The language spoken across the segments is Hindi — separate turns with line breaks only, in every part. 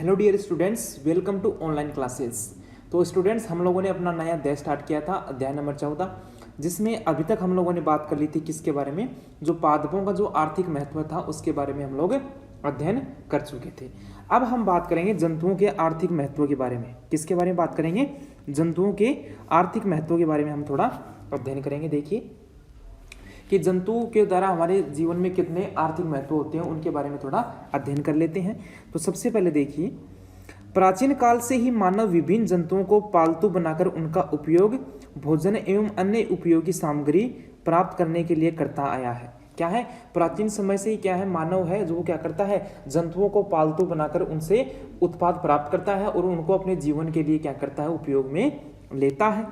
Hello dear students, welcome to online classes. तो स्टूडेंट्स, हम लोगों ने अपना नया अध्याय स्टार्ट किया था, अध्याय नंबर 14, जिसमें अभी तक हम लोगों ने बात कर ली थी किसके बारे में, जो पादपों का जो आर्थिक महत्व था उसके बारे में हम लोग अध्ययन कर चुके थे। अब हम बात करेंगे जंतुओं के आर्थिक महत्व के बारे में। किसके बारे में बात करेंगे? जंतुओं के आर्थिक महत्व के बारे में हम थोड़ा अध्ययन करेंगे। देखिए कि जंतुओं के द्वारा हमारे जीवन में कितने आर्थिक महत्व होते हैं, उनके बारे में थोड़ा अध्ययन कर लेते हैं। तो सबसे पहले देखिए, प्राचीन काल से ही मानव विभिन्न जंतुओं को पालतू बनाकर उनका उपयोग भोजन एवं अन्य उपयोगी सामग्री प्राप्त करने के लिए करता आया है। क्या है? प्राचीन समय से ही क्या है, मानव है जो क्या करता है, जंतुओं को पालतू बनाकर उनसे उत्पाद प्राप्त करता है और उनको अपने जीवन के लिए क्या करता है, उपयोग में लेता है।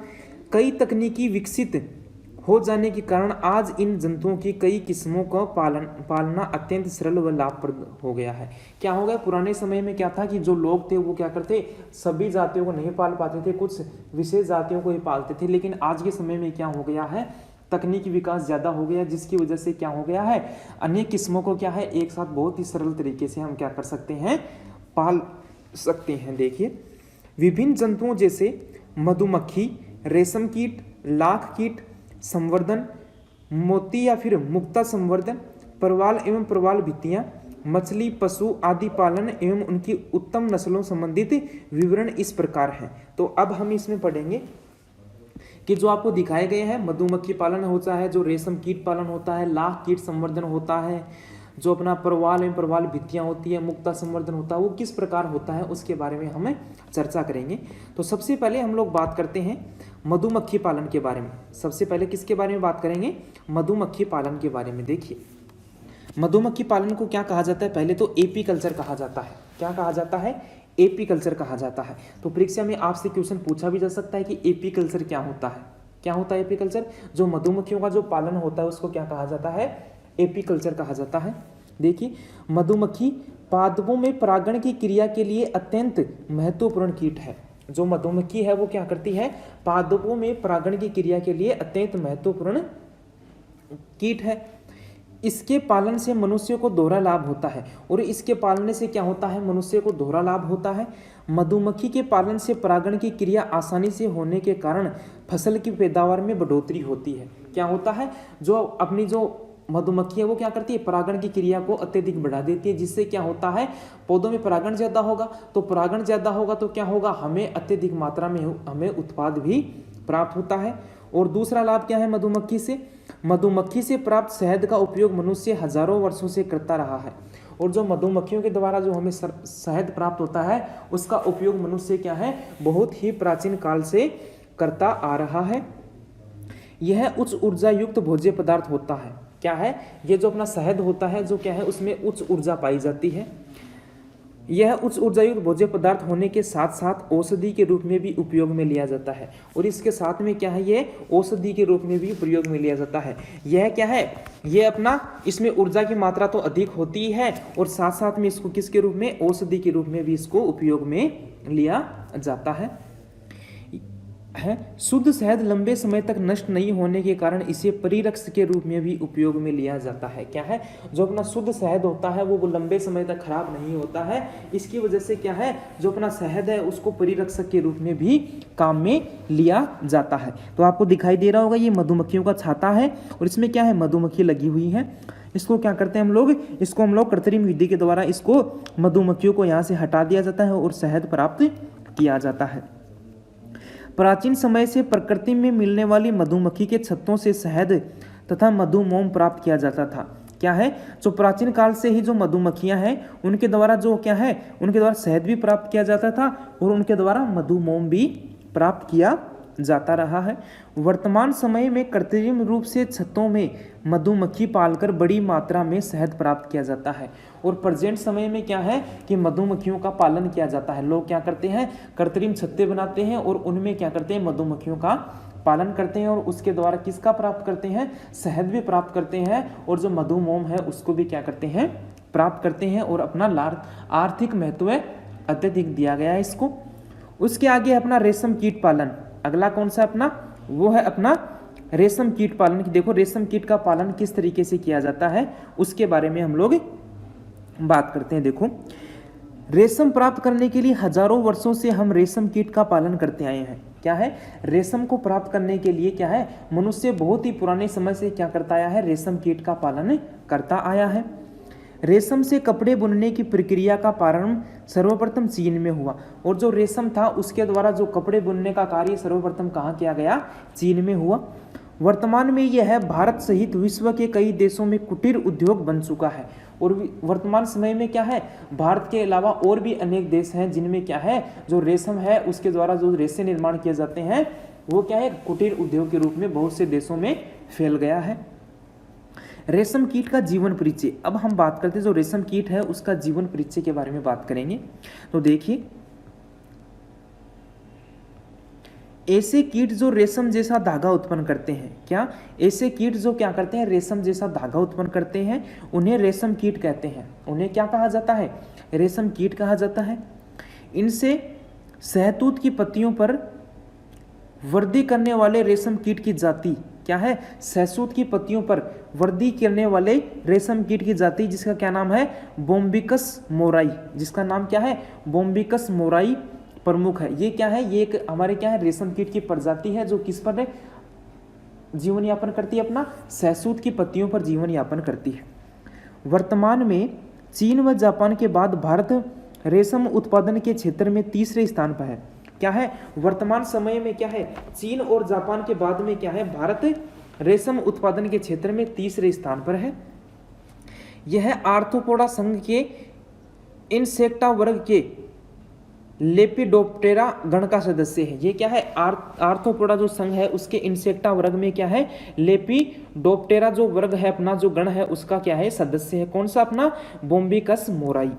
कई तकनीकी विकसित हो जाने के कारण आज इन जंतुओं की कई किस्मों का पालना अत्यंत सरल व लाभप्रद हो गया है। क्या हो गया? पुराने समय में क्या था कि जो लोग थे वो क्या करते, सभी जातियों को नहीं पाल पाते थे, कुछ विशेष जातियों को ही पालते थे। लेकिन आज के समय में क्या हो गया है, तकनीकी विकास ज़्यादा हो गया, जिसकी वजह से क्या हो गया है, अनेक किस्मों को क्या है, एक साथ बहुत ही सरल तरीके से हम क्या कर सकते हैं, पाल सकते हैं। देखिए, विभिन्न जंतुओं जैसे मधुमक्खी, रेशम कीट, लाख कीट संवर्धन, मोती या फिर मुक्ता संवर्धन, प्रवाल एवं प्रवाल भित्तियां, मछली, पशु आदि पालन एवं उनकी उत्तम नस्लों संबंधित विवरण इस प्रकार हैं। तो अब हम इसमें पढ़ेंगे कि जो आपको दिखाए गए हैं, मधुमक्खी पालन होता है, जो रेशम कीट पालन होता है, लाख कीट संवर्धन होता है, जो अपना प्रवाल एवं प्रवाल भित्तियां होती है, मुक्ता संवर्धन होता है, वो किस प्रकार होता है उसके बारे में हमें चर्चा करेंगे। तो सबसे पहले हम लोग बात करते हैं मधुमक्खी पालन के बारे में। सबसे पहले किसके बारे में बात करेंगे? मधुमक्खी पालन के बारे में। देखिए, मधुमक्खी पालन को क्या कहा जाता है? पहले तो एपी कल्चर कहा जाता है। क्या कहा जाता है? एपी कल्चर कहा जाता है। तो परीक्षा में आपसे क्वेश्चन पूछा भी जा सकता है कि एपी कल्चर क्या होता है। क्या होता है एपी कल्चर? जो मधुमक्खियों का जो पालन होता है उसको क्या कहा जाता है? एपी कल्चर कहा जाता है। देखिए, मधुमक्खी पादपों में परागण की क्रिया के लिए अत्यंत महत्वपूर्ण कीट है। जो मधुमक्खी है वो क्या करती है, पादपों में परागण की क्रिया के लिए अत्यंत महत्वपूर्ण कीट है। इसके पालन से मनुष्य को दोहरा लाभ होता है। और इसके पालने से क्या होता है, मनुष्य को दोहरा लाभ होता है। मधुमक्खी के पालन से परागण की क्रिया आसानी से होने के कारण फसल की पैदावार में बढ़ोतरी होती है। क्या होता है, जो अपनी जो मधुमक्खी है वो क्या करती है, परागण की क्रिया को अत्यधिक बढ़ा देती है, जिससे क्या होता है, पौधों में परागण ज्यादा होगा। तो परागण ज्यादा होगा तो क्या होगा, हमें अत्यधिक मात्रा में हमें उत्पाद भी प्राप्त होता है। और दूसरा लाभ क्या है मधुमक्खी से? मधुमक्खी से प्राप्त शहद का उपयोग मनुष्य हजारों वर्षों से करता रहा है। और जो मधुमक्खियों के द्वारा जो हमें शहद प्राप्त होता है उसका उपयोग मनुष्य क्या है, बहुत ही प्राचीन काल से करता आ रहा है। यह उच्च ऊर्जा युक्त भोज्य पदार्थ होता है। क्या है ये? जो अपना शहद होता है जो क्या है, उसमें उच्च ऊर्जा पाई जाती है। यह उच्च ऊर्जा युक्त भोज्य पदार्थ होने के साथ साथ औषधि के रूप में भी उपयोग में लिया जाता है। और इसके साथ में क्या है, ये औषधि के रूप में भी प्रयोग में लिया जाता है। यह क्या है, ये अपना इसमें ऊर्जा की मात्रा तो अधिक होती है और साथ साथ में इसको किसके रूप में, औषधि के रूप में भी इसको उपयोग में लिया जाता है। शुद्ध शहद लंबे समय तक नष्ट नहीं होने के कारण इसे परिरक्षक के रूप में भी उपयोग में लिया जाता है। क्या है, जो अपना शुद्ध शहद होता है वो लंबे समय तक खराब नहीं होता है। इसकी वजह से क्या है, जो अपना शहद है उसको परिरक्षक के रूप में भी काम में लिया जाता है। तो आपको दिखाई दे रहा होगा ये मधुमक्खियों का छाता है और इसमें क्या है, मधुमक्खी लगी हुई है। इसको क्या करते हैं हम लोग, इसको हम लोग कृत्रिम विधि के द्वारा इसको मधुमक्खियों को यहाँ से हटा दिया जाता है और शहद प्राप्त किया जाता है। प्राचीन समय से प्रकृति में मिलने वाली मधुमक्खी के छत्तों से शहद तथा मधुमोम प्राप्त किया जाता था। क्या है, जो प्राचीन काल से ही जो मधुमक्खियां हैं उनके द्वारा जो क्या है, उनके द्वारा शहद भी प्राप्त किया जाता था और उनके द्वारा मधुमोम भी प्राप्त किया जाता रहा है। वर्तमान समय में कृत्रिम रूप से छत्तों में मधुमक्खी पालकर बड़ी मात्रा में शहद प्राप्त किया जाता है। और प्रेजेंट समय में क्या है कि मधुमक्खियों का पालन किया जाता है। लोग क्या करते हैं, कृत्रिम छत्ते बनाते हैं और उनमें क्या करते हैं, मधुमक्खियों का पालन करते हैं और उसके द्वारा किसका प्राप्त करते हैं, शहद भी प्राप्त करते हैं और जो मधुमोम है उसको भी क्या करते हैं, प्राप्त करते हैं। और अपना आर्थिक महत्व अत्यधिक दिया गया है इसको। उसके आगे अपना रेशम कीट पालन। अगला कौन सा अपना, वो है अपना रेशम कीट पालन। की देखो रेशम कीट का पालन किस तरीके से किया जाता है उसके बारे में हम लोग बात करते हैं। देखो, रेशम प्राप्त करने के लिए हजारों वर्षों से हम रेशम कीट का पालन करते आए हैं। क्या है? रेशम को प्राप्त करने के लिए क्या है, मनुष्य बहुत ही पुराने समय से क्या करता आया है, रेशम कीट का पालन करता आया है। रेशम से कपड़े बुनने की प्रक्रिया का प्रारंभ सर्वप्रथम चीन में हुआ, और जो रेशम था उसके द्वारा जो कपड़े बुनने का कार्य सर्वप्रथम कहाँ किया गया? चीन में हुआ। वर्तमान में यह भारत सहित विश्व के कई देशों में कुटीर उद्योग बन चुका है, और वर्तमान समय में क्या है, भारत के अलावा और भी अनेक देश हैं जिनमें क्या है, जो रेशम है उसके द्वारा जो रेशे निर्माण किए जाते हैं वो क्या है, कुटीर उद्योग के रूप में बहुत से देशों में फैल गया है। रेशम कीट का जीवन परिचय। अब हम बात करते हैं जो रेशम कीट है उसका जीवन परिचय के बारे में बात करेंगे। तो देखिए, ऐसे कीट जो रेशम जैसा धागा उत्पन्न करते हैं, क्या ऐसे कीट जो क्या करते हैं, रेशम जैसा धागा उत्पन्न करते हैं, उन्हें रेशम कीट कहते हैं। उन्हें क्या कहा जाता है? रेशम कीट कहा जाता है। इनसे शहतूत की पत्तियों पर वृद्धि करने वाले रेशम कीट की जाति क्या है? शहतूत की पत्तियों पर वृद्धि करने वाले रेशम कीट की जाति जिसका क्या नाम है? बोम्बिकस मोराई। जिसका नाम क्या है? बोम्बिकस मोराई प्रमुख है। ये क्या है? ये एक हमारे क्या है, रेशम कीट की प्रजाति है जो किस पर जीवन यापन करती है? अपना शहतूत की पत्तियों पर जीवन यापन करती है। वर्तमान में चीन व जापान के बाद भारत रेशम उत्पादन के क्षेत्र में तीसरे स्थान पर है। क्या है? वर्तमान समय में क्या है, चीन और जापान के बाद में क्या है, भारत रेशम उत्पादन के क्षेत्र में तीसरे स्थान पर है। यह आर्थ्रोपोडा संघ के इंसेक्टा वर्ग के लेपिडोप्टेरा गण का सदस्य है। ये क्या है? आर्थ्रोपोडा जो संघ है उसके इंसेक्टा वर्ग में क्या है, लेपिडोप्टेरा जो वर्ग है अपना, जो गण है उसका क्या है, सदस्य है। कौन सा? अपना बोम्बिकस मोराई।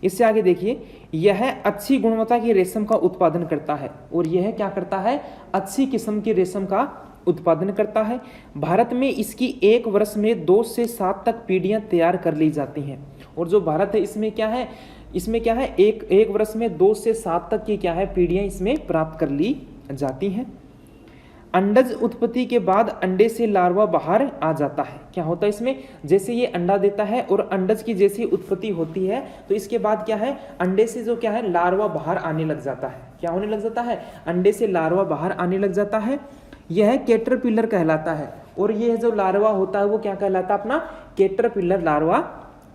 इससे आगे देखिए, यह अच्छी गुणवत्ता की रेशम का उत्पादन करता है, और यह क्या करता है, अच्छी किस्म की रेशम का उत्पादन करता है। भारत में इसकी एक वर्ष में 2 से 7 तक पीढ़ियां तैयार कर ली जाती हैं, और जो भारत है इसमें क्या है, एक वर्ष में 2 से 7 तक की क्या है, पीढ़ियां इसमें प्राप्त कर ली जाती हैं। अंडज उत्पत्ति के बाद अंडे से लार्वा बाहर आ जाता है। क्या होता है इसमें? जैसे ये अंडा देता है और अंडज की जैसी उत्पत्ति होती है तो इसके बाद क्या है, अंडे से जो क्या है, लार्वा बाहर आने लग जाता है। क्या होने लग जाता है? अंडे से लार्वा बाहर आने लग जाता है। यह कैटरपिलर कहलाता है, और यह जो लार्वा होता है वो क्या कहलाता है? अपना कैटरपिलर लार्वा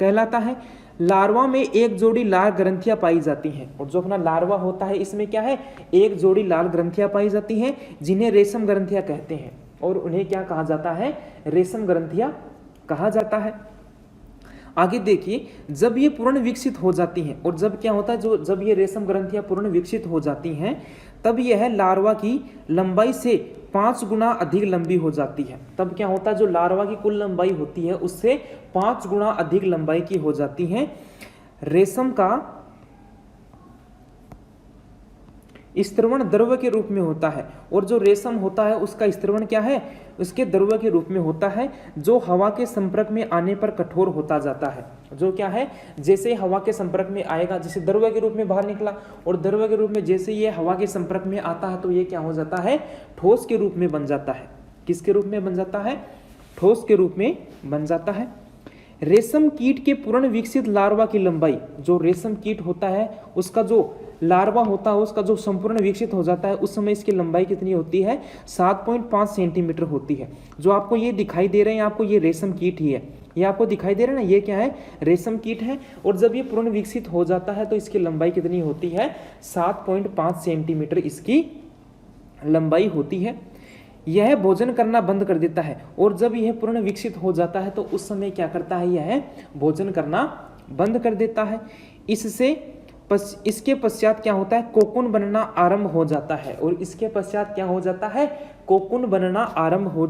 कहलाता है। लार्वा में एक जोड़ी लाल ग्रंथियां पाई जाती हैं, और जो अपना लार्वा होता है इसमें क्या है, एक जोड़ी लाल ग्रंथियां पाई जाती हैं जिन्हें रेशम ग्रंथियां कहते हैं, और उन्हें क्या कहा जाता है, रेशम ग्रंथियां कहा जाता है। आगे देखिए, जब ये पूर्ण विकसित हो जाती हैं, और जब क्या होता है, जब ये रेशम ग्रंथियां पूर्ण विकसित हो जाती हैं तब यह लार्वा की लंबाई से 5 गुना अधिक लंबी हो जाती है। तब क्या होता है, जो लार्वा की कुल लंबाई होती है उससे 5 गुना अधिक लंबाई की हो जाती है। रेशम का स्त्रवण द्रव्य के रूप में होता है, और जो रेशम होता है उसका स्त्रवण क्या है, उसके द्रव्य के रूप में होता है, जो हवा के संपर्क में आने पर कठोर होता जाता है। जो क्या है, जैसे हवा के संपर्क में आएगा, जैसे द्रव्य के रूप में बाहर निकला, और द्रव्य के रूप में जैसे ये हवा के संपर्क में आता है तो ये क्या हो जाता है, ठोस के रूप में बन जाता है। किसके रूप में बन जाता है? ठोस के रूप में बन जाता है। रेशम कीट के पूर्ण विकसित लार्वा की लंबाई, जो रेशम कीट होता है उसका जो लार्वा होता है उसका जो संपूर्ण विकसित हो जाता है उस समय इसकी लंबाई कितनी होती है, 7.5 सेंटीमीटर होती है। जो आपको ये दिखाई दे रहे हैं, आपको ये रेशम कीट ही है, ये आपको दिखाई दे रहा है ना, ये क्या है, रेशम कीट है। और जब ये पूर्ण विकसित हो जाता है तो इसकी लंबाई कितनी होती है, 7.5 सेंटीमीटर इसकी लंबाई होती है। यह भोजन करना बंद कर देता है, और जब यह पूर्ण विकसित हो जाता है तो उस समय क्या करता है, यह भोजन करना बंद कर देता है। इसके पश्चात क्या होता है, कोकून बनना आरंभ हो जाता है, और इसके पश्चात क्या हो जाता है, कोकून बनना आरंभ हो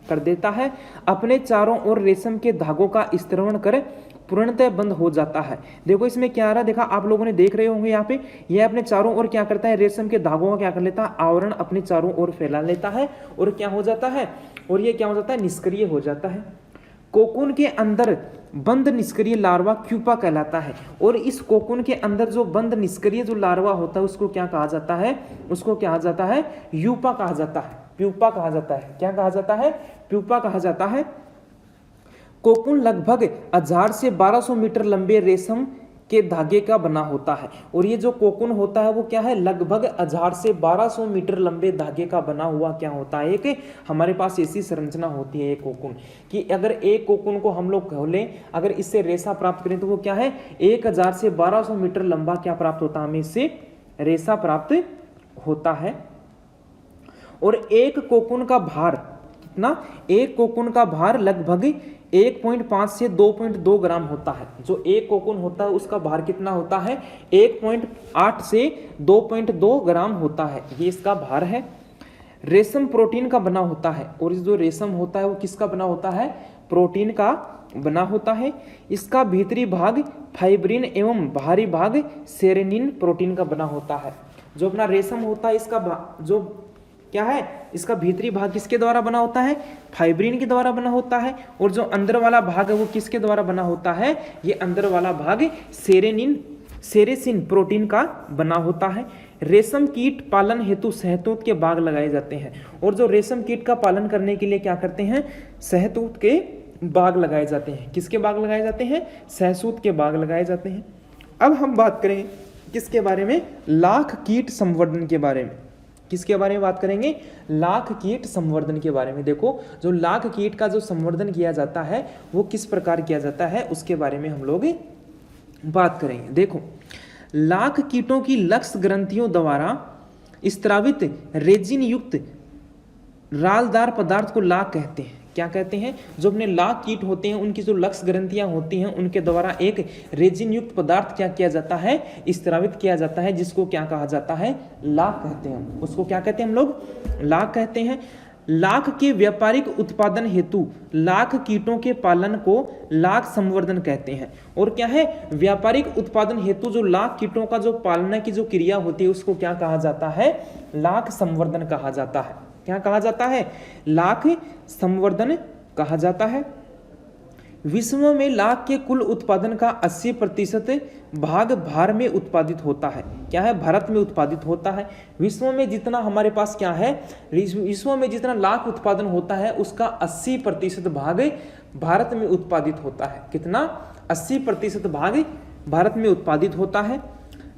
कर देता है। अपने चारों ओर रेशम के धागों का स्त्रवण कर पूर्णतः बंद हो जाता है। देखो इसमें क्या आ रहा है, देखा आप लोगों ने देख रहे होंगे यहाँ पे, यह अपने चारों ओर क्या करता है, रेशम के धागों का क्या कर लेता है, आवरण अपने चारों ओर फैला लेता है, और क्या हो जाता है, और ये क्या हो जाता है, निष्क्रिय हो जाता है। कोकून के अंदर बंद निष्क्रिय लार्वा क्यूपा कहलाता है, और इस कोकून के अंदर जो बंद निष्क्रिय जो लार्वा होता है उसको क्या कहा जाता है, उसको क्या कहा जाता है, यूपा कहा जाता है, प्यूपा कहा जाता है। क्या कहा जाता है, प्यूपा कहा जाता है। कोकून लगभग 1000 से 1200 मीटर लंबे रेशम के धागे का बना होता है। और ये जो कोकून होता है वो क्या है, लगभग 1000 से 1200 मीटर लंबे धागे का बना हुआ क्या होता है, एक हमारे पास ऐसी संरचना होती है एक कोकून कि अगर एक कोकून को हम लोग खोलें, अगर इससे रेशा प्राप्त करें तो वो क्या है 1000 से 1200 मीटर लंबा क्या प्राप्त होता है, हमें इससे रेशा प्राप्त होता है। और एक कोकून का भार कितना, एक कोकून का भार लगभग 1.5 से 2.2 ग्राम होता है। जो एक कोकून होता है उसका भार कितना होता है, 1.8 से 2.2 ग्राम होता है, ये इसका भार है। रेशम प्रोटीन का बना होता है, और जो रेशम होता है वो किसका बना होता है, प्रोटीन का बना होता है। इसका भीतरी भाग फाइब्रिन एवं बाहरी भाग सेरेनिन प्रोटीन का बना होता है। जो अपना रेशम होता है इसका जो क्या है, इसका भीतरी भाग किसके द्वारा बना होता है, फाइब्रिन के द्वारा बना होता है। और जो अंदर वाला भाग है वो किसके द्वारा बना होता है, ये अंदर वाला भाग सेरेसिन प्रोटीन का बना होता है। रेशम कीट पालन हेतु शहतूत के बाग लगाए जाते हैं। और जो रेशम कीट का पालन करने के लिए क्या करते हैं, शहतूत के बाग लगाए जाते हैं। किसके बाग लगाए जाते हैं, शहतूत के बाग लगाए जाते हैं। अब हम बात करें किसके बारे में, लाख कीट संवर्धन के बारे में। किसके बारे में बात करेंगे, लाख कीट संवर्धन के बारे में। देखो जो लाख कीट का जो संवर्धन किया जाता है वो किस प्रकार किया जाता है उसके बारे में हम लोग बात करेंगे। देखो लाख कीटों की लक्ष्य ग्रंथियों द्वारा स्त्रावित रेजिन युक्त रालदार पदार्थ को लाख कहते हैं। क्या कहते हैं, जो अपने लाख कीट होते हैं उनकी जो लक्ष्य ग्रंथियां होती हैं उनके द्वारा एक रेजिन युक्त पदार्थ क्या किया जाता है, स्त्रावित किया जाता है, जिसको क्या कहा जाता है, लाख कहते हैं। उसको क्या कहते हैं हम लोग, लाख कहते हैं। लाख के व्यापारिक उत्पादन हेतु लाख कीटों के पालन को लाख संवर्धन कहते हैं। और क्या है, व्यापारिक उत्पादन हेतु जो लाख कीटों का जो पालना की जो क्रिया होती है उसको क्या कहा जाता है, लाख संवर्धन कहा जाता है। क्या कहा जाता है, लाख संवर्धन कहा जाता है। विश्व में लाख के कुल उत्पादन का 80% भाग भारत में उत्पादित होता है। क्या है, भारत में उत्पादित होता है। विश्व में जितना हमारे पास क्या है, विश्व में जितना लाख उत्पादन होता है उसका 80% भाग भारत में उत्पादित होता है। कितना, 80% भाग भारत में उत्पादित होता है।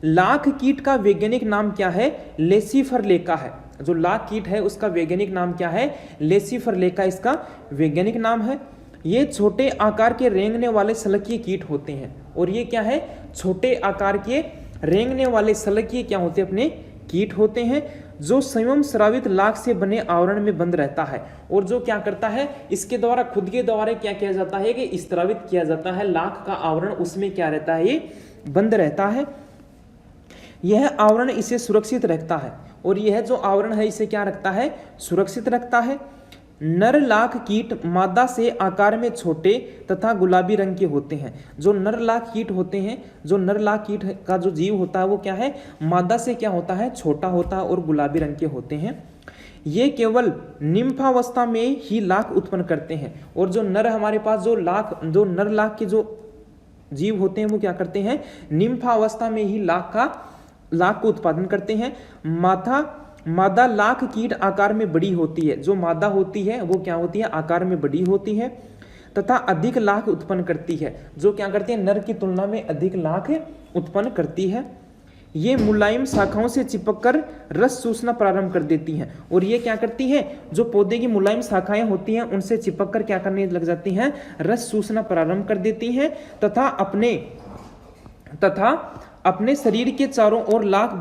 लाख कीट का वैज्ञानिक नाम क्या है, लेसिफरलेका है। जो लाख कीट है उसका वैज्ञानिक नाम क्या है, लेसिफरलेका इसका वैज्ञानिक नाम है। ये छोटे आकार के रेंगने वाले शलकीय कीट होते हैं। और ये क्या है, छोटे आकार के रेंगने वाले शलकीय क्या होते हैं, अपने कीट होते हैं, जो स्वयं स्रावित लाख से बने आवरण में बंद रहता है। और जो क्या करता है, इसके द्वारा खुद के द्वारा क्या किया जाता है कि स्रावित किया जाता है, लाख का आवरण उसमें क्या रहता है, ये बंद रहता है। यह आवरण इसे सुरक्षित रखता है। और यह जो आवरण है इसे क्या रखता है, सुरक्षित रखता है। नर लाख कीट मादा से आकार में छोटे तथा गुलाबी रंग के होते हैं। जो नर लाख कीट होते हैं, जो नर लाख कीट का जो जीव होता है वो क्या है, मादा से क्या होता है, छोटा होता है और गुलाबी रंग के होते हैं। ये केवल निम्फावस्था में ही लाख उत्पन्न करते हैं। और जो नर हमारे पास जो नर लाख के जो जीव होते हैं वो क्या करते हैं, निम्फावस्था में ही लाख को उत्पादन करते हैं। मादा लाख कीट आकार में बड़ी होती है। जो मादा होती है वो क्या होती है, आकार में बड़ी होती है तथा अधिक लाख उत्पन्न करती है। जो क्या करती है, नर की तुलना में अधिक लाख उत्पन्न करती है। ये मुलायम शाखाओं से चिपककर रस चूसना प्रारंभ कर देती हैं। और ये क्या करती हैं, जो पौधे की मुलायम शाखाएं होती हैं उनसे चिपककर क्या करने लग जाती हैं, रस चूसना प्रारंभ कर देती हैं तथा अपने शरीर के चारों ओर लाख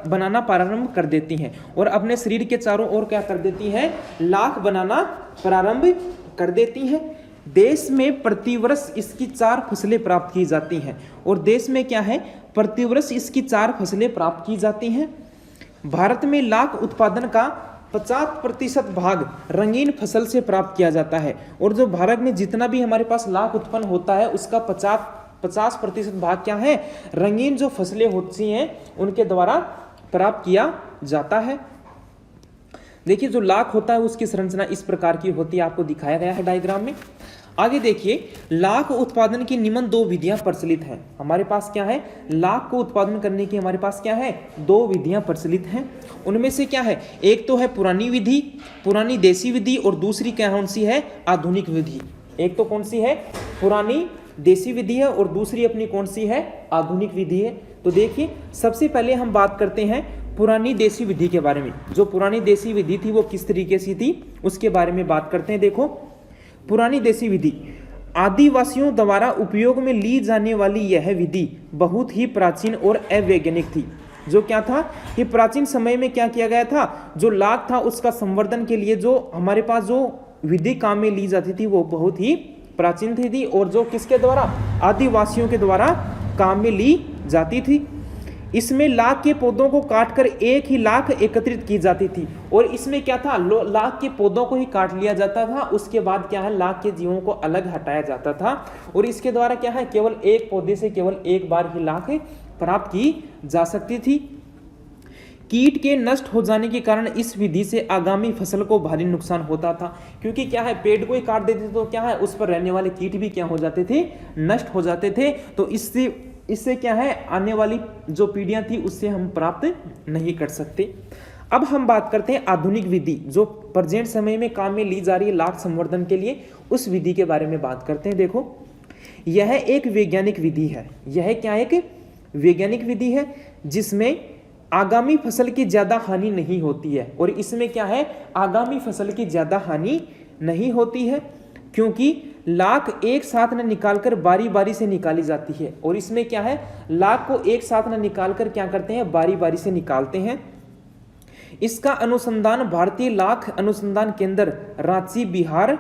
बनाना प्रारंभ कर देती हैं। और अपने शरीर के चारों ओर क्या कर देती हैं, लाख बनाना प्रारंभ कर देती हैं। देश में प्रतिवर्ष इसकी 4 फसलें प्राप्त की जाती हैं। और देश में क्या है, प्रतिवर्ष इसकी 4 फसलें प्राप्त की जाती हैं। भारत में लाख उत्पादन का 50% भाग रंगीन फसल से प्राप्त किया जाता है। और जो भारत में जितना भी हमारे पास लाख उत्पन्न होता है उसका 50% भाग क्या है, रंगीन जो फसलें होती हैं उनके द्वारा प्राप्त किया जाता है। देखिए जो लाख होता है उसकी संरचना इस प्रकार की होती है, आपको दिखाया गया है डायग्राम में। आगे देखिए, लाख उत्पादन की निम्न 2 विधियां प्रचलित हैं। हमारे पास क्या है, लाख को उत्पादन करने की हमारे पास क्या है, 2 विधियां प्रचलित हैं। उनमें से क्या है, एक तो है पुरानी विधि, पुरानी देसी विधि, और दूसरी कौन सी है, आधुनिक विधि। एक तो कौन सी है, पुरानी देसी विधि है और दूसरी अपनी कौन सी है, आधुनिक विधि है। तो देखिए सबसे पहले हम बात करते हैं पुरानी देसी विधि के बारे में। जो पुरानी देसी विधि थी वो किस तरीके से थी उसके बारे में बात करते हैं। देखो पुरानी देसी विधि, आदिवासियों द्वारा उपयोग में ली जाने वाली यह विधि बहुत ही प्राचीन और अवैज्ञानिक थी। जो क्या था कि प्राचीन समय में क्या किया गया था, जो लाख था उसका संवर्धन के लिए जो हमारे पास जो विधि काम में ली जाती थी वो बहुत ही प्राचीन थी और जो किसके द्वारा, आदिवासियों के द्वारा काम में ली जाती थी। इसमें लाख के पौधों को काटकर एक ही लाख एकत्रित की जाती थी और इसमें क्या था, लाख के पौधों को ही काट लिया जाता था, उसके बाद क्या है लाख के जीवों को अलग हटाया जाता था और इसके द्वारा क्या है केवल एक पौधे से केवल एक बार ही लाख प्राप्त की जा सकती थी। कीट के नष्ट हो जाने के कारण इस विधि से आगामी फसल को भारी नुकसान होता था, क्योंकि क्या है पेड़ को ही काट देते तो क्या है उस पर रहने वाले कीट भी क्या हो जाते थे, नष्ट हो जाते थे। तो इससे क्या है आने वाली जो पीढ़ियां थी उससे हम प्राप्त नहीं कर सकते। अब हम बात करते हैं आधुनिक विधि जो प्रेजेंट समय में काम में ली जा रही है लाख संवर्धन के लिए, उस विधि के बारे में बात करते हैं। देखो यह एक वैज्ञानिक विधि है, यह क्या एक वैज्ञानिक विधि है जिसमें आगामी फसल की ज्यादा हानि नहीं होती है और इसमें क्या है आगामी फसल की ज्यादा हानि नहीं होती है, क्योंकि लाख एक साथ न निकालकर बारी बारी से निकाली जाती है और इसमें क्या है लाख को एक साथ न निकालकर क्या करते हैं बारी बारी से निकालते हैं। इसका अनुसंधान भारतीय लाख अनुसंधान केंद्र रांची बिहार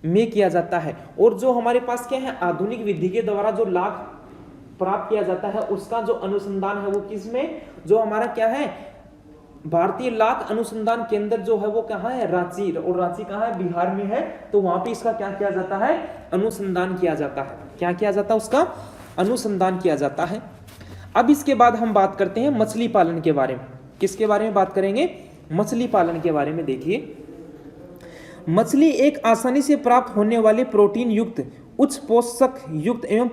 में किया जाता है और जो हमारे पास क्या है आधुनिक विधि के द्वारा जो लाख प्राप्त किया जाता है उसका जो अनुसंधान है वो किसमें, जो हमारा क्या है भारतीय लाख अनुसंधान केंद्र जो है वो कहाँ है, रांची, और रांची कहाँ है, बिहार में है। तो वहां पे इसका क्या किया जाता है, अनुसंधान किया जाता है। क्या किया जाता है, उसका अनुसंधान किया जाता है। अब इसके बाद हम बात करते हैं मछली पालन के बारे में। किसके बारे में बात करेंगे, मछली पालन के बारे में। देखिए मछली एक आसानी से प्राप्त होने वाले प्रोटीन युक्त उच्च पोषक युक्त एवं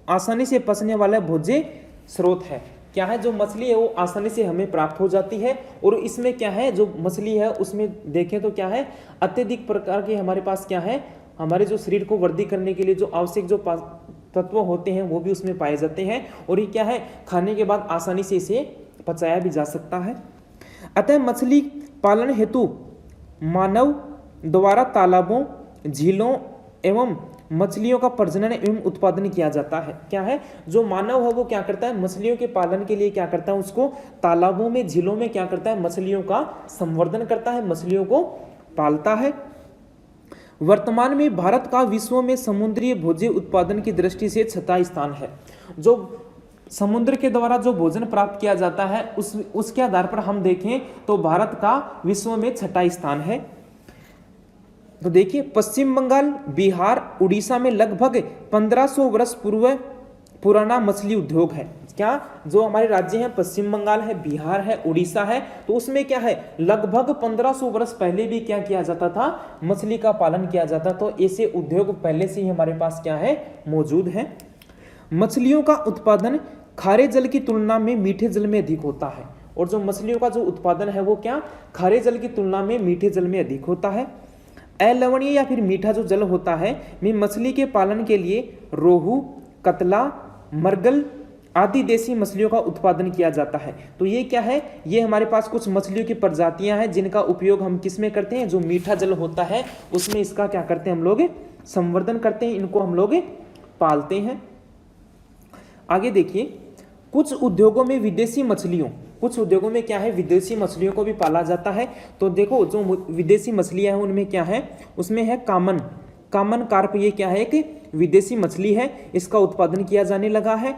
आसानी से पचने वाला भोज्य स्रोत है। क्या है, जो मछली है वो आसानी से हमें प्राप्त हो जाती है और इसमें क्या है जो मछली है उसमें देखें तो क्या है अत्यधिक प्रकार के हमारे पास क्या है हमारे जो शरीर को वृद्धि करने के लिए जो आवश्यक जो तत्व होते हैं वो भी उसमें पाए जाते हैं और ये क्या है खाने के बाद आसानी से इसे पचाया भी जा सकता है। अतः मछली पालन हेतु मानव द्वारा तालाबों, झीलों एवं मछलियों का प्रजनन एवं उत्पादन किया जाता है। क्या है, जो मानव है वो क्या करता है मछलियों के पालन के लिए क्या करता है, उसको तालाबों में, झीलों में क्या करता है, मछलियों का संवर्धन करता है, मछलियों को पालता है। वर्तमान में भारत का विश्व में समुद्री भोज्य उत्पादन की दृष्टि से 6वां स्थान है। जो समुद्र के द्वारा जो भोजन प्राप्त किया जाता है उसके आधार पर हम देखें तो भारत का विश्व में 6वां स्थान है। तो देखिए पश्चिम बंगाल, बिहार, उड़ीसा में लगभग 1500 वर्ष पुराना मछली उद्योग है। क्या, जो हमारे राज्य हैं पश्चिम बंगाल है, बिहार है, उड़ीसा है, तो उसमें क्या है लगभग 1500 वर्ष पहले भी क्या किया जाता था, मछली का पालन किया जाता। तो ऐसे उद्योग पहले से ही हमारे पास क्या है मौजूद है। मछलियों का उत्पादन खारे जल की तुलना में मीठे जल में अधिक होता है और जो मछलियों का जो उत्पादन है वो क्या खारे जल की तुलना में मीठे जल में अधिक होता है। अलवणीय या फिर मीठा जो जल होता है में मछली के पालन के लिए रोहू, कतला, मरगल आदि देसी मछलियों का उत्पादन किया जाता है। तो ये क्या है, ये हमारे पास कुछ मछलियों की प्रजातियां हैं जिनका उपयोग हम किस में करते हैं, जो मीठा जल होता है उसमें इसका क्या करते हैं हम लोग संवर्धन करते हैं, इनको हम लोग पालते हैं। आगे देखिए कुछ उद्योगों में विदेशी मछलियों, कुछ उद्योगों में क्या है विदेशी मछलियों को भी पाला जाता है। तो देखो जो विदेशी मछलियां हैं उनमें क्या है, उसमें है कामन कार्प। ये क्या है, एक विदेशी मछली है, इसका उत्पादन किया जाने लगा है।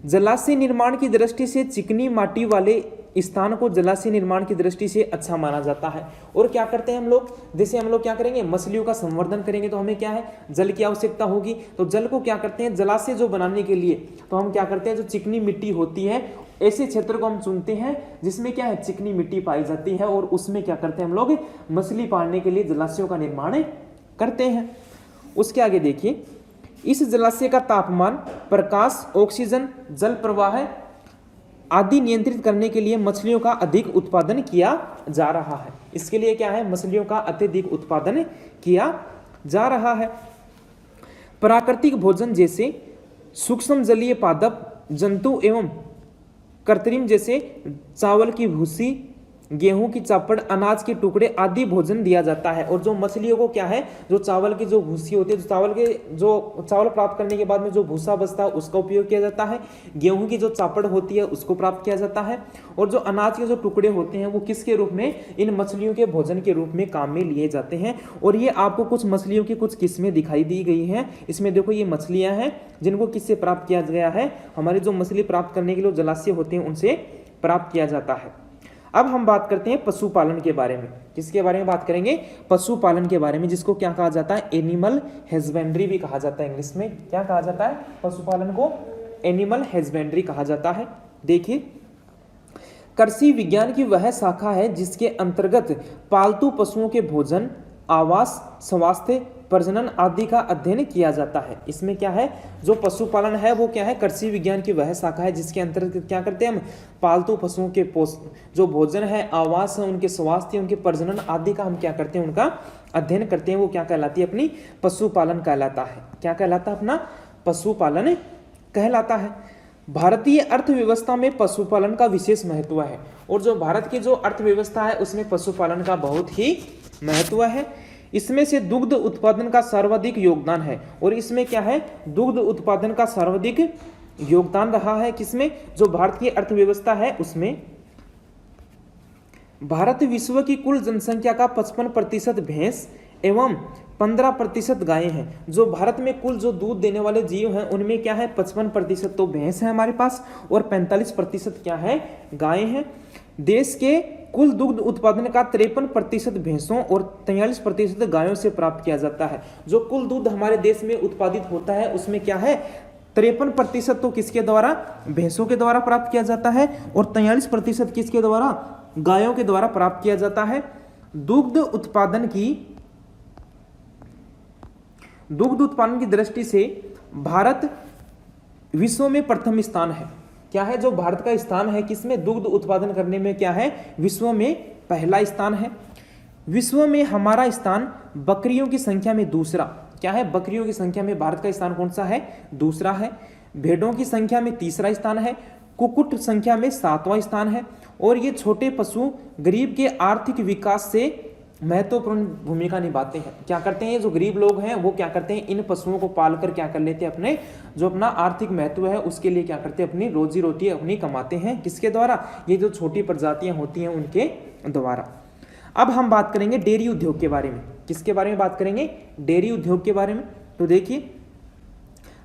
जलाशय निर्माण की दृष्टि से चिकनी माटी वाले स्थान को जलाशय निर्माण की दृष्टि से अच्छा माना जाता है। और क्या करते हैं हम लोग, जैसे हम लोग क्या करेंगे मछलियों का संवर्धन करेंगे तो हमें क्या है जल की आवश्यकता होगी। तो जल को क्या करते हैं जलाशय जो बनाने के लिए तो हम क्या करते हैं, जो चिकनी मिट्टी होती है ऐसे क्षेत्र को हम चुनते हैं जिसमें क्या है चिकनी मिट्टी पाई जाती है और उसमें क्या करते हैं हम लोग मछली पालने के लिए जलाशयों का निर्माण करते हैं। उसके आगे देखिए इस जलाशय का तापमान, प्रकाश, ऑक्सीजन, जल प्रवाह आदि नियंत्रित करने के लिए मछलियों का अधिक उत्पादन किया जा रहा है। इसके लिए क्या है मछलियों का अत्यधिक उत्पादन किया जा रहा है। प्राकृतिक भोजन जैसे सूक्ष्म जलीय पादप, जंतु एवं कृत्रिम जैसे चावल की भूसी, गेहूं की चापड़, अनाज के टुकड़े आदि भोजन दिया जाता है। और जो मछलियों को क्या है, जो चावल की जो भूसी होती है, जो चावल प्राप्त करने के बाद में जो भूसा बचता है उसका उपयोग किया जाता है, गेहूं की जो चापड़ होती है उसको प्राप्त किया जाता है, और जो अनाज के जो टुकड़े होते हैं वो किसके रूप में, इन मछलियों के भोजन के रूप में काम में लिए जाते हैं। और ये आपको कुछ मछलियों की कुछ किस्में दिखाई दी गई हैं। इसमें देखो ये मछलियां हैं जिनको किससे प्राप्त किया गया है, हमारी जो मछली प्राप्त करने के लिए जलाशय होते हैं उनसे प्राप्त किया जाता है। अब हम बात करते हैं पशुपालन के बारे में। किसके बारे में बात करेंगे, पशुपालन के बारे में, जिसको क्या कहा जाता है, एनिमल हस्बेंड्री भी कहा जाता है। इंग्लिश में क्या कहा जाता है, पशुपालन को एनिमल हस्बेंड्री कहा जाता है। देखिए, कृषि विज्ञान की वह शाखा है जिसके अंतर्गत पालतू पशुओं के भोजन, आवास, स्वास्थ्य, प्रजनन आदि का अध्ययन किया जाता है। इसमें क्या है, जो पशुपालन है वो क्या है, कृषि विज्ञान की वह शाखा है जिसके अंतर्गत क्या करते हैं हम, पालतू पशुओं के जो भोजन है, आवास है, उनके स्वास्थ्य, उनके प्रजनन आदि का हम क्या करते हैं, उनका अध्ययन करते हैं। वो क्या कहलाती है, अपनी पशुपालन कहलाता है। क्या कहलाता है, अपना पशुपालन कहलाता है। भारतीय अर्थव्यवस्था में पशुपालन का विशेष महत्व है। और जो भारत की जो अर्थव्यवस्था है उसमें पशुपालन का बहुत ही महत्व है। इसमें से दुग्ध उत्पादन का सर्वाधिक योगदान है। और इसमें क्या है, दुग्ध उत्पादन का सर्वाधिक योगदान रहा है। किसमें, जो भारत की अर्थव्यवस्था है उसमें। भारत विश्व की कुल जनसंख्या का 55% भैंस एवं 15% गायें हैं। जो भारत में कुल जो दूध देने वाले जीव हैं उनमें क्या है, 55% तो भैंस है हमारे पास, और 45% क्या है, गायें हैं। देश के कुल दुग्ध उत्पादन का 53% भैंसों और 43% गायों से प्राप्त किया जाता है। जो कुल दूध हमारे देश में उत्पादित होता है उसमें क्या है, 53% तो किसके द्वारा, भैंसों के द्वारा प्राप्त किया जाता है, और 43% किसके द्वारा, गायों के द्वारा प्राप्त किया जाता है। दुग्ध उत्पादन की दृष्टि से भारत विश्व में प्रथम स्थान है। क्या है, जो भारत का स्थान है किसमें, दुग्ध उत्पादन करने में क्या है, विश्व में पहला स्थान है। विश्व में हमारा स्थान बकरियों की संख्या में दूसरा, क्या है, बकरियों की संख्या में भारत का स्थान कौन सा है, दूसरा है। भेड़ों की संख्या में तीसरा स्थान है। कुक्कुट संख्या में 7वां स्थान है। और ये छोटे पशु गरीब के आर्थिक विकास से महत्वपूर्ण भूमिका निभाते हैं। क्या करते हैं, जो गरीब लोग हैं वो क्या करते हैं, इन पशुओं को पालकर क्या कर लेते हैं, अपने जो अपना आर्थिक महत्व है उसके लिए क्या करते हैं, अपनी रोजी रोटी अपनी कमाते हैं। किसके द्वारा, ये जो छोटी प्रजातियां होती हैं उनके द्वारा। अब हम बात करेंगे डेयरी उद्योग के बारे में। किसके बारे में बात करेंगे, डेयरी उद्योग के बारे में। तो देखिए,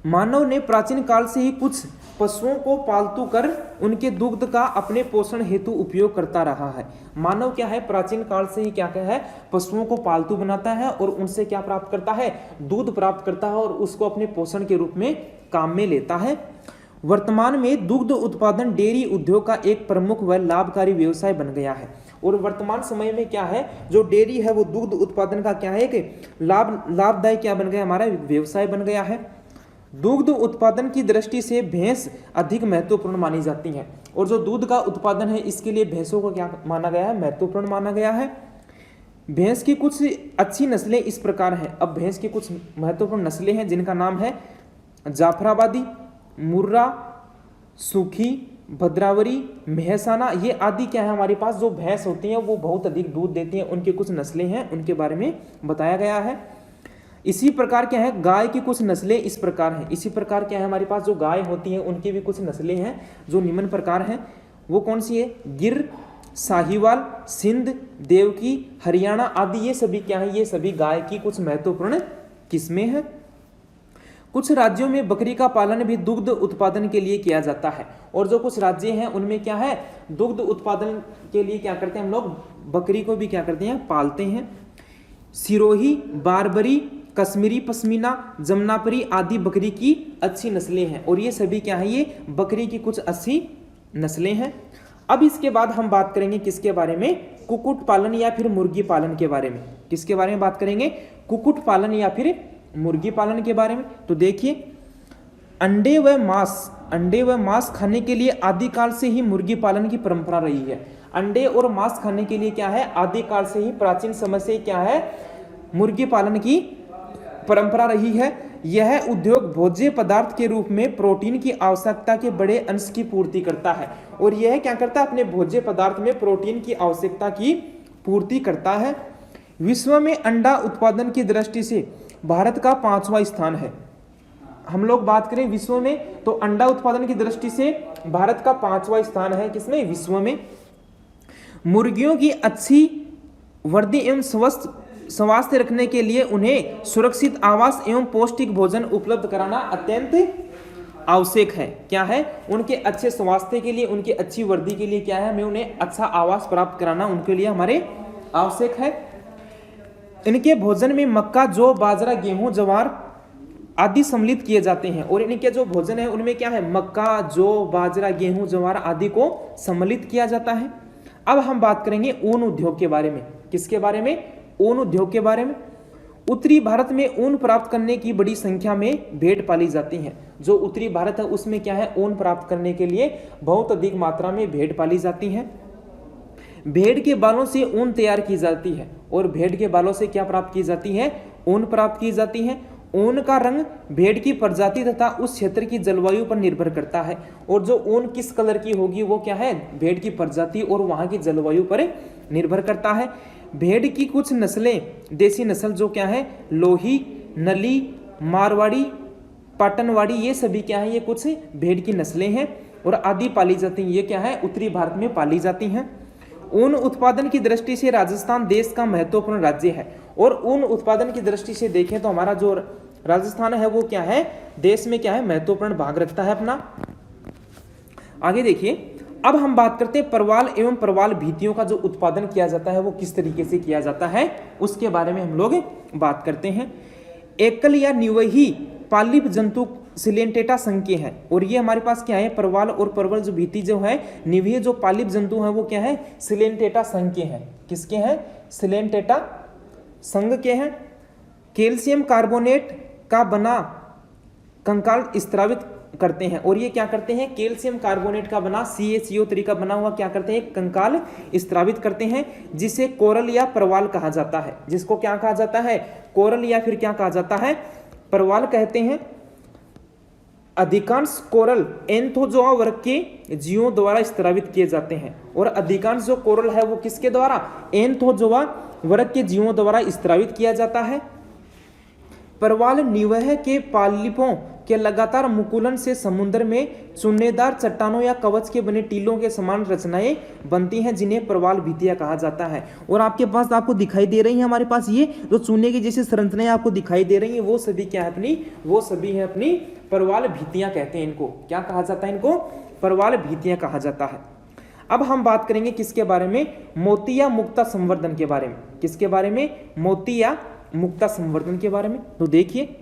मानव ने प्राचीन काल से ही कुछ पशुओं को पालतू कर उनके दुग्ध का अपने पोषण हेतु उपयोग करता रहा है। मानव क्या है, प्राचीन काल से ही क्या है, पशुओं को पालतू बनाता है और उनसे क्या प्राप्त करता है, दूध प्राप्त करता है, और उसको अपने पोषण के रूप में काम में लेता है। वर्तमान में दुग्ध उत्पादन डेयरी उद्योग का एक प्रमुख व लाभकारी व्यवसाय बन गया है। और वर्तमान समय में क्या है, जो डेयरी है वो दुग्ध उत्पादन का क्या है, कि लाभदायक क्या बन गया, हमारा व्यवसाय बन गया है। दुग्ध उत्पादन की दृष्टि से भैंस अधिक महत्वपूर्ण मानी जाती है। और जो दूध का उत्पादन है इसके लिए भैंसों को क्या माना गया है, महत्वपूर्ण माना गया है। भैंस की कुछ अच्छी नस्लें इस प्रकार हैं। अब भैंस की कुछ महत्वपूर्ण नस्लें हैं जिनका नाम है जाफराबादी, मुर्रा, सुखी, भद्रावरी, मेहसाना। ये आदि क्या है, हमारे पास जो भैंस होती हैं वो बहुत अधिक दूध देती हैं। उनकी कुछ नस्लें हैं, उनके बारे में बताया गया है। इसी प्रकार क्या है, गाय की कुछ नस्लें इस प्रकार हैं। इसी प्रकार क्या है, हमारे पास जो गाय होती हैं उनकी भी कुछ नस्लें हैं जो निम्न प्रकार हैं। वो कौन सी है, गिर, साहिवाल, सिंध, देवकी, हरियाणा आदि। ये सभी क्या है, ये सभी गाय की कुछ महत्वपूर्ण किस्में हैं। कुछ राज्यों में बकरी का पालन भी दुग्ध उत्पादन के लिए किया जाता है। और जो कुछ राज्य हैं उनमें क्या है, दुग्ध उत्पादन के लिए क्या करते हैं, हम लोग बकरी को भी क्या करते हैं, पालते हैं। सिरोही, बारबरी, कश्मीरी पश्मीना, जमनापरी आदि बकरी की अच्छी नस्लें हैं। और ये सभी क्या है, ये बकरी की कुछ अच्छी नस्लें हैं। अब इसके बाद हम बात करेंगे किसके बारे में, कुक्कुट पालन या फिर मुर्गी पालन के बारे में। किसके बारे में बात करेंगे, कुक्कुट पालन या फिर मुर्गी पालन के बारे में। तो देखिए, अंडे व मांस खाने के लिए आदिकाल से ही मुर्गी पालन की परंपरा रही है। अंडे और मांस खाने के लिए क्या है, आदिकाल से ही, प्राचीन समय से क्या है, मुर्गी पालन की परंपरा रही है। यह उद्योग भोज्य पदार्थ के रूप में प्रोटीन की आवश्यकता के बड़े अंश की पूर्ति करता है। और यह क्या करता है, अपने भोज्य पदार्थ में प्रोटीन की आवश्यकता की पूर्ति करता है। विश्व में अंडा उत्पादन की दृष्टि से भारत का 5वां स्थान है। हम लोग बात करें विश्व में तो अंडा उत्पादन की दृष्टि से भारत का 5वां स्थान है। किसमें? विश्व में। मुर्गियों की अच्छी वृद्धि एवं स्वास्थ्य रखने के लिए उन्हें सुरक्षित आवास एवं पौष्टिक भोजन उपलब्ध कराना अत्यंत आवश्यक है। क्या है? उनके अच्छे स्वास्थ्य के लिए, उनकी अच्छी वृद्धि के लिए क्या है, हमें उन्हें अच्छा आवास प्राप्त कराना उनके लिए हमारे आवश्यक है। इनके भोजन में मक्का, जौ, बाजरा, गेहूं, ज्वार आदि सम्मिलित किए जाते हैं। और इनके जो भोजन है उनमें क्या है, मक्का, जौ, बाजरा, गेहूं, ज्वार आदि को सम्मिलित किया जाता है। अब हम बात करेंगे ऊन उद्योग के बारे में। किसके बारे में? ऊन उद्योग के बारे में। उत्तरी भारत में ऊन प्राप्त करने की बड़ी संख्या में भेड़ पाली जाती हैं। जो उत्तरी भारत है उसमें क्या है, ऊन प्राप्त करने के लिए बहुत अधिक मात्रा में भेड़ पाली जाती हैं। भेड़ के बालों से ऊन तैयार की जाती है। और भेड़ के बालों से क्या प्राप्त की जाती है? ऊन प्राप्त की जाती है। ऊन का रंग भेड़ की प्रजाति तथा उस क्षेत्र की जलवायु पर निर्भर करता है। और जो ऊन किस कलर की होगी वो क्या है, भेड़ की प्रजाति और वहां की जलवायु पर निर्भर करता है। भेड़ की कुछ नस्लें, देसी नस्ल जो क्या है, लोही, नली, मारवाड़ी, पाटनवाड़ी, ये सभी क्या है, ये कुछ भेड़ की नस्लें हैं और आदि पाली जाती हैं। ये क्या है, उत्तरी भारत में पाली जाती हैं। ऊन उत्पादन की दृष्टि से राजस्थान देश का महत्वपूर्ण राज्य है। और ऊन उत्पादन की दृष्टि से देखें तो हमारा जो राजस्थान है वो क्या है, देश में क्या है, महत्वपूर्ण भाग रखता है अपना। आगे देखिए, अब हम बात करते हैं परवाल एवं परवाल भीतियों का जो उत्पादन किया जाता है वो किस तरीके से किया जाता है, उसके बारे में हम लोग बात करते हैं। एकल या निवही पालिप जंतु सिलेंटेटा संघ के हैं। और ये हमारे पास क्या है, परवाल और परवल जो भीति जो है, निवही जो पालिप जंतु हैं वो क्या है, सिलेंटेटा संघ के हैं। किसके हैं? सिलेंटेटा संघ के हैं। कैल्शियम कार्बोनेट का बना कंकाल स्त्रावित करते हैं। और ये क्या करते हैं, कैल्शियम कार्बोनेट का बना CaCO3 का बना हुआ क्या करते हैं, कंकाल स्त्रावित करते हैं, जिसे कोरल या परवाल कहा जाता है। जिसको क्या कहा जाता है, कोरल या फिर क्या कहा जाता है, परवाल कहते हैं। अधिकांश कोरल एंथोजोआ वर्ग के जीवों द्वारा स्त्रावित किए जाते हैं। और अधिकांश जो कोरल है वो किसके द्वारा, एंथोजोआ वर्ग के जीवों द्वारा स्त्रावित किया जाता है। परवाल निवह के पालिपों के लगातार मुकुलन से समुद्र में चुन्नेदार चट्टानों या कवच के बने टीलों के समान रचनाएं बनती हैं, जिन्हें परवाल भीतियां कहा जाता है। और आपके पास आपको दिखाई दे रही है, हमारे पास ये जो चूने की जैसी संरचनाएं आपको दिखाई दे रही हैं, वो सभी क्या है अपनी, वो सभी है अपनी परवाल भीतियां कहते हैं। इनको क्या कहा जाता है, इनको परवाल भीतियां कहा जाता है। अब हम बात करेंगे किसके बारे में, मोती या मुक्ता संवर्धन के बारे में। किसके बारे में, मोती या मुक्ता संवर्धन के बारे में। तो देखिए,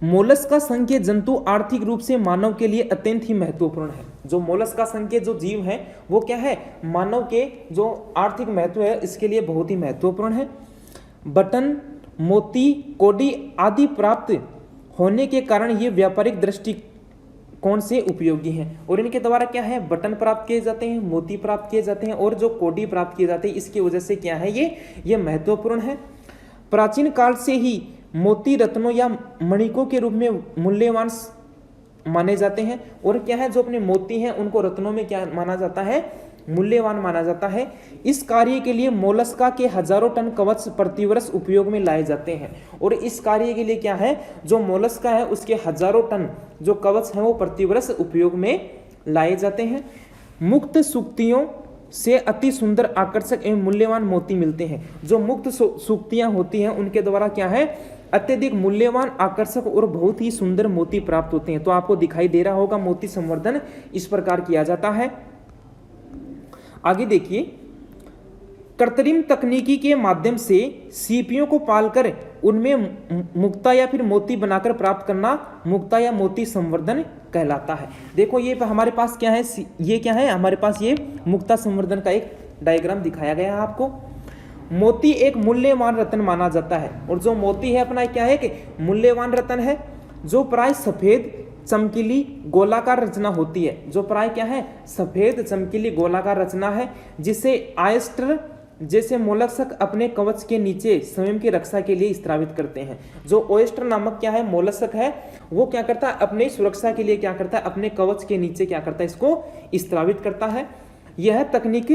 मोलस्का संघ के जंतु आर्थिक रूप से मानव के लिए अत्यंत ही महत्वपूर्ण है। जो मोलस्का संघ के जो जीव हैं वो क्या है, मानव के जो आर्थिक महत्व है इसके लिए बहुत ही महत्वपूर्ण है। बटन, मोती, कोडी आदि प्राप्त होने के कारण ये व्यापारिक दृष्टिकोण से उपयोगी हैं। और इनके द्वारा क्या है, बटन प्राप्त किए जाते हैं, मोती प्राप्त किए जाते हैं और जो कोडी प्राप्त किए जाते हैं। इसकी वजह से क्या है, ये महत्वपूर्ण है। प्राचीन काल से ही मोती रत्नों या मणिकों के रूप में मूल्यवान माने जाते हैं। और क्या है, जो अपने मोती हैं उनको रत्नों में क्या माना जाता है, मूल्यवान माना जाता है। इस कार्य के लिए मोलस्का के हजारों टन कवच प्रतिवर्ष उपयोग में लाए जाते हैं। और इस कार्य के लिए क्या है, जो मोलस्का है उसके हजारों टन जो कवच हैं वो प्रतिवर्ष उपयोग में लाए जाते हैं। मुक्त सूक्तियों से अति सुंदर, आकर्षक एवं मूल्यवान मोती मिलते हैं। जो मुक्त सूक्तियां होती हैं उनके द्वारा क्या है, अत्यधिक मूल्यवान, आकर्षक और बहुत ही सुंदर मोती प्राप्त होते हैं। तो आपको दिखाई दे रहा होगा मोती संवर्धन इस प्रकार किया जाता है। आगे देखिए, कृत्रिम तकनीकी के माध्यम से सीपियों को पालकर उनमें मुक्ता या फिर मोती बनाकर प्राप्त करना मुक्ता या मोती संवर्धन कहलाता है। देखो ये हमारे पास क्या है, ये क्या है, हमारे पास ये मुक्ता संवर्धन का एक डायग्राम दिखाया गया है आपको। मोती एक मूल्यवान रत्न माना जाता है। और जो मोती है अपना क्या है कि मूल्यवान रत्न है, जो प्राय सफेद चमकीली गोलाकार रचना होती है। जो प्राय क्या है, सफेद चमकीली गोलाकार रचना है, जिसे आयस्टर जैसे मोलस्क अपने कवच के नीचे स्वयं की रक्षा के लिए स्रावित करते हैं। जो ओयस्टर नामक क्या है, मोलस्क है, वो क्या करता है, अपनी सुरक्षा के लिए क्या करता है, अपने कवच के नीचे क्या करता है, इसको स्रावित करता है। यह तकनीक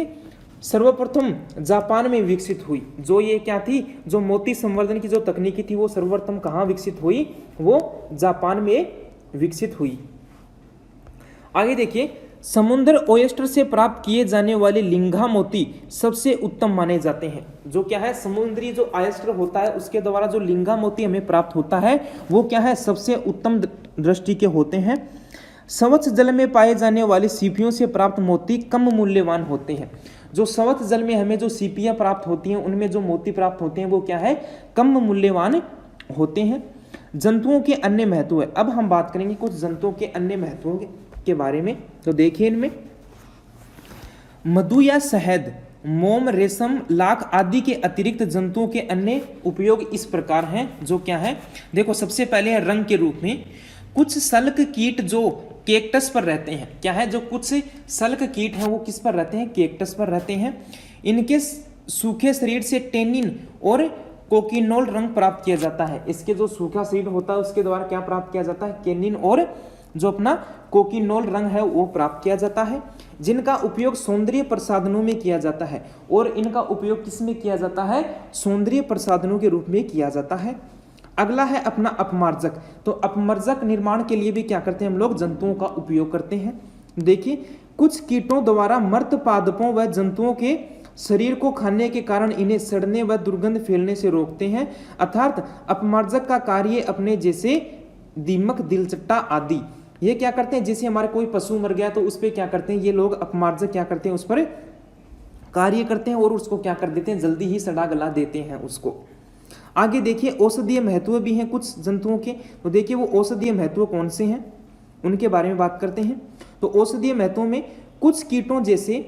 सर्वप्रथम जापान में विकसित हुई। जो ये क्या थी, जो मोती संवर्धन की जो तकनीकी थी वो सर्वप्रथम कहाँ विकसित हुई, वो जापान में विकसित हुई। आगे देखिए, समुद्र ओयस्टर से प्राप्त किए जाने वाले लिंगा मोती सबसे उत्तम माने जाते हैं। जो क्या है, समुद्री जो ओयस्टर होता है उसके द्वारा जो लिंगा मोती हमें प्राप्त होता है वो क्या है, सबसे उत्तम दृष्टि के होते हैं। स्वच्छ जल में पाए जाने वाले सीपियों से प्राप्त मोती कम मूल्यवान होते हैं। जो स्वच्छ जल में हमें जो सीपियां प्राप्त होती हैं उनमें जो मोती प्राप्त होते हैं वो क्या है, कम मूल्यवान होते हैं। जंतुओं के अन्य महत्व है। अब हम बात करेंगे कुछ जंतुओं के अन्य महत्वों के बारे में। तो देखिए, इनमें मधु या शहद, मोम, रेशम, लाख आदि के अतिरिक्त जंतुओं के अन्य उपयोग इस प्रकार हैं। जो क्या है, देखो, सबसे पहले है रंग के रूप में। कुछ सल्क कीट जो केक्टस पर रहते हैं, क्या है, जो कुछ सल्क कीट हैं वो किस पर रहते हैं, केक्टस पर रहते हैं। इनके सूखे शरीर से टेनिन और कोकिनोल रंग प्राप्त किया जाता है। इसके जो सूखा शरीर होता है उसके द्वारा क्या प्राप्त किया जाता है, केनिन और जो अपना कोकिनोल रंग है वो प्राप्त किया जाता है। जिनका उपयोग सौंदर्य प्रसाधनों में किया जाता है। और इनका उपयोग किस में किया जाता है, सौंदर्य प्रसाधनों के रूप में किया जाता है। अगला है अपना अपमार्जक। तो अपमार्जक निर्माण के लिए भी क्या करते हैं हम लोग, जंतुओं का उपयोग करते हैं। देखिए, कुछ कीटों द्वारा मर्त पादपों व जंतुओं के शरीर को खाने के कारण इन्हें सड़ने व दुर्गंध फैलने से रोकते हैं। अर्थात अपमार्जक का कार्य अपने जैसे दीमक, दिलचट्टा आदि ये क्या करते हैं, जैसे हमारे कोई पशु मर गया तो उस पर क्या करते हैं ये लोग, अपमार्जक क्या करते हैं, उस पर कार्य करते हैं और उसको क्या कर देते हैं, जल्दी ही सड़ा गला देते हैं उसको। आगे देखिए, औषधीय महत्व भी हैं कुछ जंतुओं के। तो देखिए, वो औषधीय महत्व कौन से हैं उनके बारे में बात करते हैं। तो औषधीय महत्वों में कुछ कीटों जैसे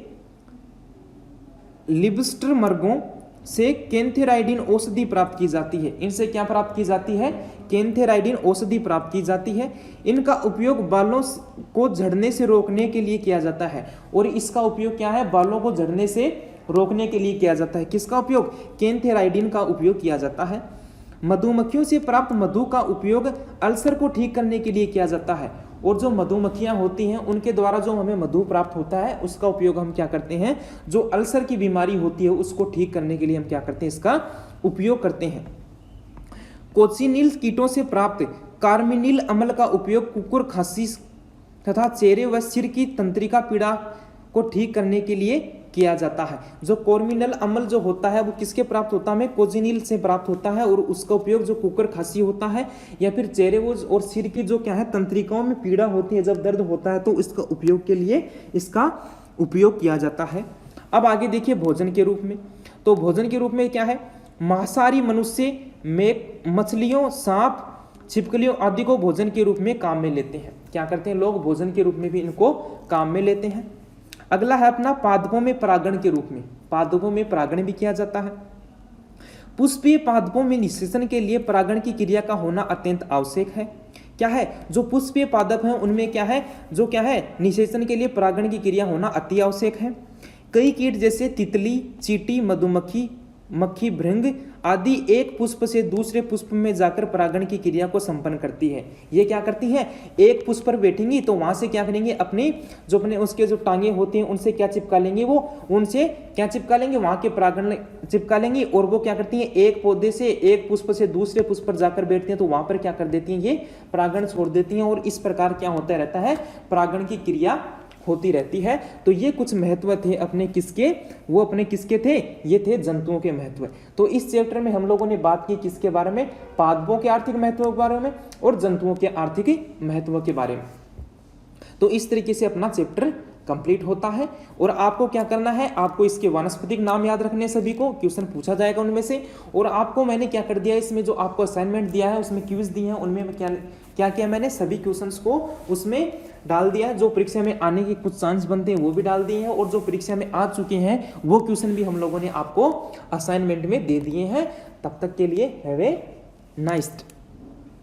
लिबस्टर मर्गों से केंथेराइडिन औषधि प्राप्त की जाती है। इनसे क्या प्राप्त की जाती है, केंथेराइडिन औषधि प्राप्त की जाती है। इनका उपयोग बालों को झड़ने से रोकने के लिए किया जाता है। और इसका उपयोग क्या है, बालों को झड़ने से रोकने के लिए किया जाता है। किसका उपयोग, केंथेराइडिन का उपयोग किया जाता है। मधुमक्खियों से प्राप्त मधु का उपयोग अल्सर को ठीक करने के लिए किया जाता है। और जो मधुमक्खियां होती हैं उनके द्वारा जो हमें मधु प्राप्त होता है उसका उपयोग हम क्या करते हैं, जो अल्सर की बीमारी होती है उसको ठीक करने के लिए हम क्या करते हैं, इसका उपयोग करते हैं। कोचिनिल कीटों से प्राप्त कार्मिनिल अम्ल का उपयोग कुकुर, खांसी तथा चेहरे व सिर की तंत्रिका पीड़ा को ठीक करने के लिए किया जाता है। जो कोर्मिनल अम्ल जो होता है वो किसके प्राप्त होता है, हमें कोजिनिल से प्राप्त होता है। और उसका उपयोग जो कुकर, खांसी होता है या फिर चेहरे और सिर की जो क्या है तंत्रिकाओं में पीड़ा होती है, जब दर्द होता है तो इसका उपयोग के लिए इसका उपयोग किया जाता है। अब आगे देखिए भोजन के रूप में। तो भोजन के रूप में क्या है, मांसाहारी मनुष्य में मछलियों, सांप, छिपकलियों आदि को भोजन के रूप में काम में लेते हैं। क्या करते हैं लोग, भोजन के रूप में भी इनको काम में लेते हैं। अगला है अपना पादपों में परागण के रूप में। पादपों में परागण भी किया जाता है। पुष्पीय पादपों में निषेचन के लिए परागण की क्रिया का होना अत्यंत आवश्यक है। क्या है, जो पुष्पीय पादप हैं उनमें क्या है, जो क्या है, निषेचन के लिए परागण की क्रिया होना अति आवश्यक है। कई कीट जैसे तितली, चींटी, मधुमक्खी, मक्खी, भृंग आदि एक पुष्प से दूसरे पुष्प में जाकर परागण की क्रिया को संपन्न करती है। ये क्या करती है, एक पुष्प पर बैठेंगी तो वहां से क्या करेंगे, अपनी जो अपने उसके जो टांगे होते हैं उनसे क्या चिपका लेंगे, वो उनसे क्या चिपका लेंगे, वहां के परागण चिपका लेंगी। और वो क्या करती हैं, एक पौधे से, एक पुष्प से दूसरे पुष्प पर जाकर बैठती हैं तो वहां पर क्या कर देती हैं, ये परागण छोड़ देती हैं। और इस प्रकार क्या होता रहता है, परागण की क्रिया होती रहती है। तो ये कुछ महत्व थे अपने किसके, वो अपने किसके थे, ये थे जंतुओं के महत्व। तो इस चैप्टर में हम लोगों ने बात की किसके बारे में, पादपों के आर्थिक महत्व के बारे में और जंतुओं के आर्थिक महत्व के बारे में। तो इस तरीके से अपना चैप्टर कंप्लीट होता है। और आपको क्या करना है, आपको इसके वानस्पतिक नाम याद रखने, सभी को क्वेश्चन पूछा जाएगा उनमें से। और आपको मैंने क्या कर दिया, इसमें जो आपको असाइनमेंट दिया है उसमें क्विज दिए हैं, उनमें क्या किया मैंने, सभी क्वेश्चंस को उसमें डाल दिया। जो परीक्षा में आने के कुछ चांस बनते हैं वो भी डाल दिए हैं, और जो परीक्षा में आ चुके हैं वो क्वेश्चन भी हम लोगों ने आपको असाइनमेंट में दे दिए हैं। तब तक के लिए हैव ए नाइस डे।